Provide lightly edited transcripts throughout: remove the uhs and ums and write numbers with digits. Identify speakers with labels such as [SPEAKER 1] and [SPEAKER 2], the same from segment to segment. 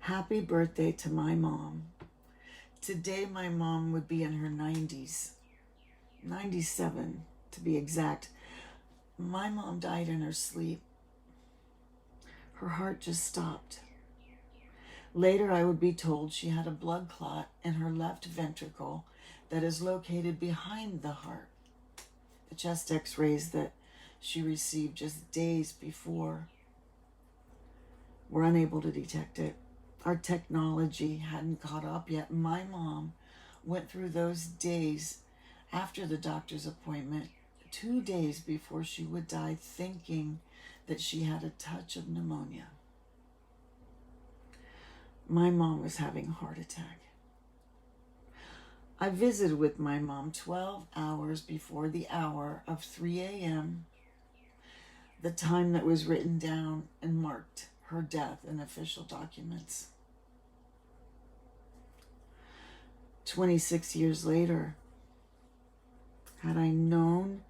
[SPEAKER 1] Happy birthday to my mom. Today my mom would be in her 90s, 97 to be exact. My mom died in her sleep. Her heart just stopped. Later I would be told she had a blood clot in her left ventricle that is located behind the heart. The chest x-rays that she received just days before were unable to detect it. Our technology hadn't caught up yet. My mom went through those days after the doctor's appointment, 2 days before she would die, thinking that she had a touch of pneumonia. My mom was having a heart attack. I visited with my mom 12 hours before the hour of 3 a.m., the time that was written down and marked her death in official documents. 26 years later, had I known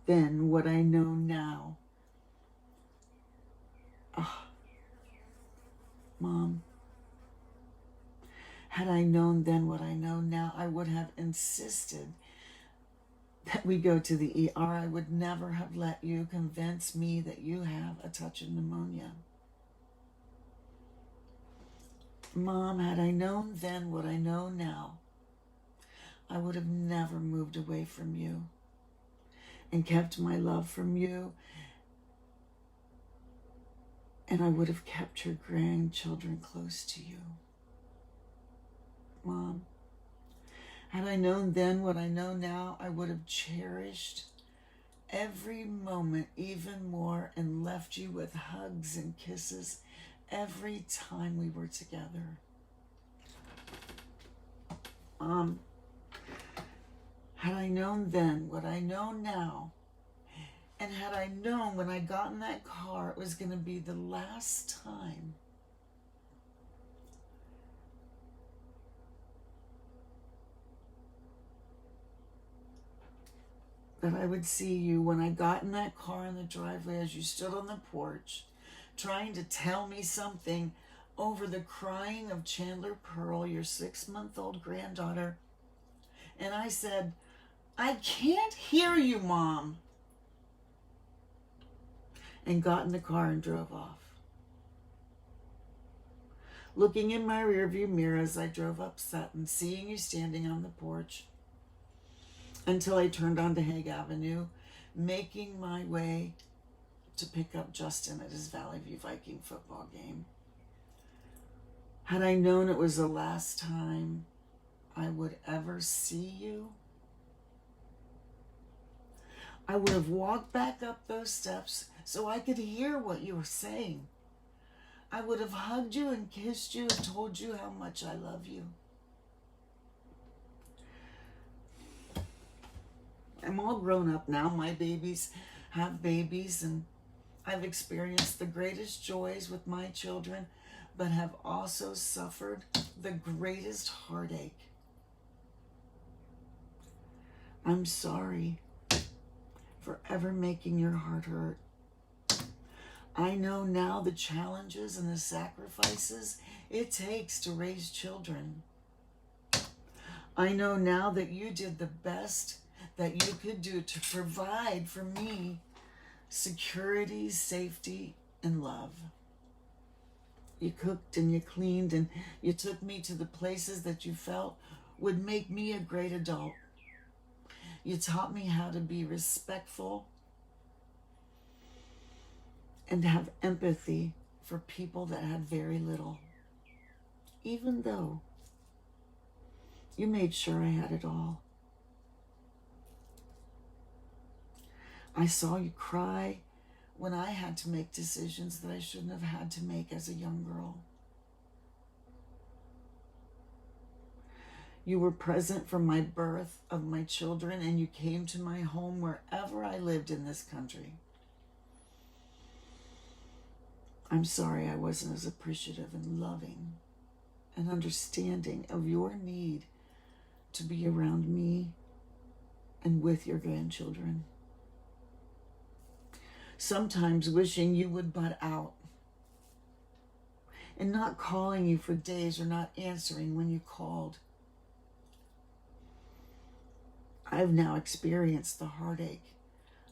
[SPEAKER 1] then what I know now, Mom, had I known then what I know now, I would have insisted that we go to the ER. I would never have let you convince me that you have a touch of pneumonia. Mom, had I known then what I know now, I would have never moved away from you and kept my love from you, and I would have kept your grandchildren close to you. Mom, had I known then what I know now, I would have cherished every moment even more and left you with hugs and kisses every time we were together. Mom, had I known then what I know now, and had I known when I got in that car it was going to be the last time, that I would see you when I got in that car in the driveway as you stood on the porch trying to tell me something over the crying of Chandler Pearl, your 6-month-old granddaughter. And I said, I can't hear you, Mom. And got in the car and drove off. Looking in my rearview mirror as I drove upset and seeing you standing on the porch until I turned onto Hague Avenue, making my way to pick up Justin at his Valley View Viking football game. Had I known it was the last time I would ever see you, I would have walked back up those steps so I could hear what you were saying. I would have hugged you and kissed you and told you how much I love you. I'm all grown up now. My babies have babies, and I've experienced the greatest joys with my children, but have also suffered the greatest heartache. I'm sorry for ever making your heart hurt. I know now the challenges and the sacrifices it takes to raise children. I know now that you did the best that you could do to provide for me security, safety, and love. You cooked and you cleaned and you took me to the places that you felt would make me a great adult. You taught me how to be respectful and have empathy for people that had very little, even though you made sure I had it all. I saw you cry when I had to make decisions that I shouldn't have had to make as a young girl. You were present from my birth of my children, and you came to my home wherever I lived in this country. I'm sorry I wasn't as appreciative and loving and understanding of your need to be around me and with your grandchildren. Sometimes wishing you would butt out and not calling you for days or not answering when you called. I've now experienced the heartache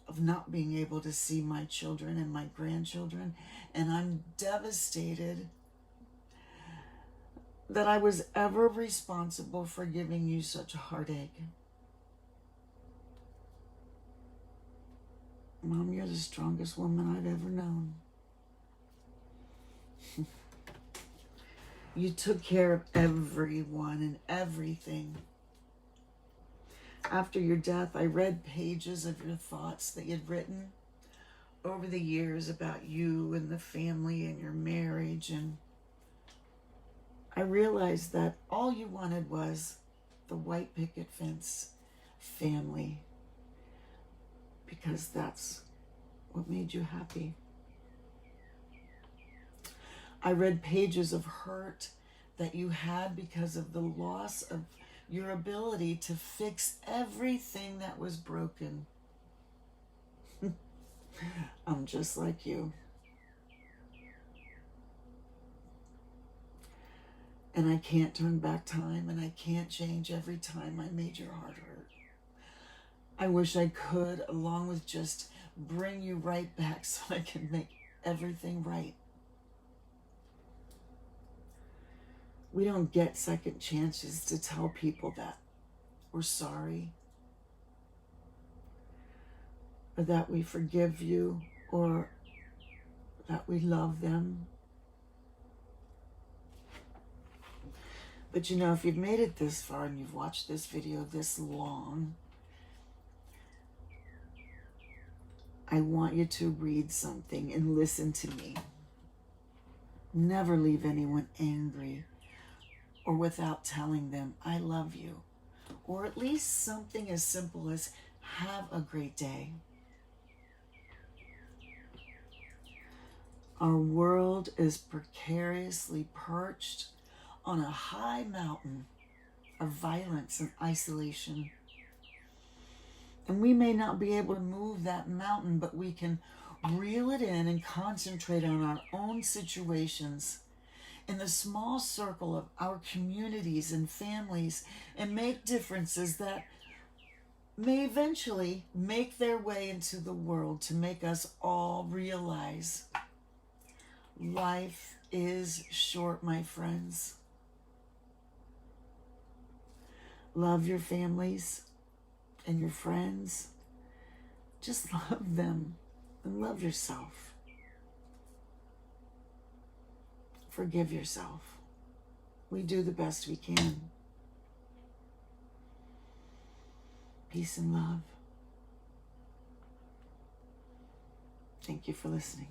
[SPEAKER 1] of not being able to see my children and my grandchildren, and I'm devastated that I was ever responsible for giving you such a heartache. Mom, you're the strongest woman I've ever known. You took care of everyone and everything. After your death, I read pages of your thoughts that you'd written over the years about you and the family and your marriage, and I realized that all you wanted was the white picket fence family, because that's what made you happy. I read pages of hurt that you had because of the loss of your ability to fix everything that was broken. I'm just like you. And I can't turn back time, and I can't change every time I made your heart hurt. I wish I could, along with just bring you right back so I can make everything right. We don't get second chances to tell people that we're sorry, or that we forgive you, or that we love them. But you know, if you've made it this far and you've watched this video this long, I want you to read something and listen to me. Never leave anyone angry or without telling them, I love you. Or at least something as simple as, have a great day. Our world is precariously perched on a high mountain of violence and isolation. And we may not be able to move that mountain, but we can reel it in and concentrate on our own situations in the small circle of our communities and families, and make differences that may eventually make their way into the world to make us all realize life is short, my friends. Love your families and your friends. Just love them and love yourself. Forgive yourself. We do the best we can. Peace and love. Thank you for listening.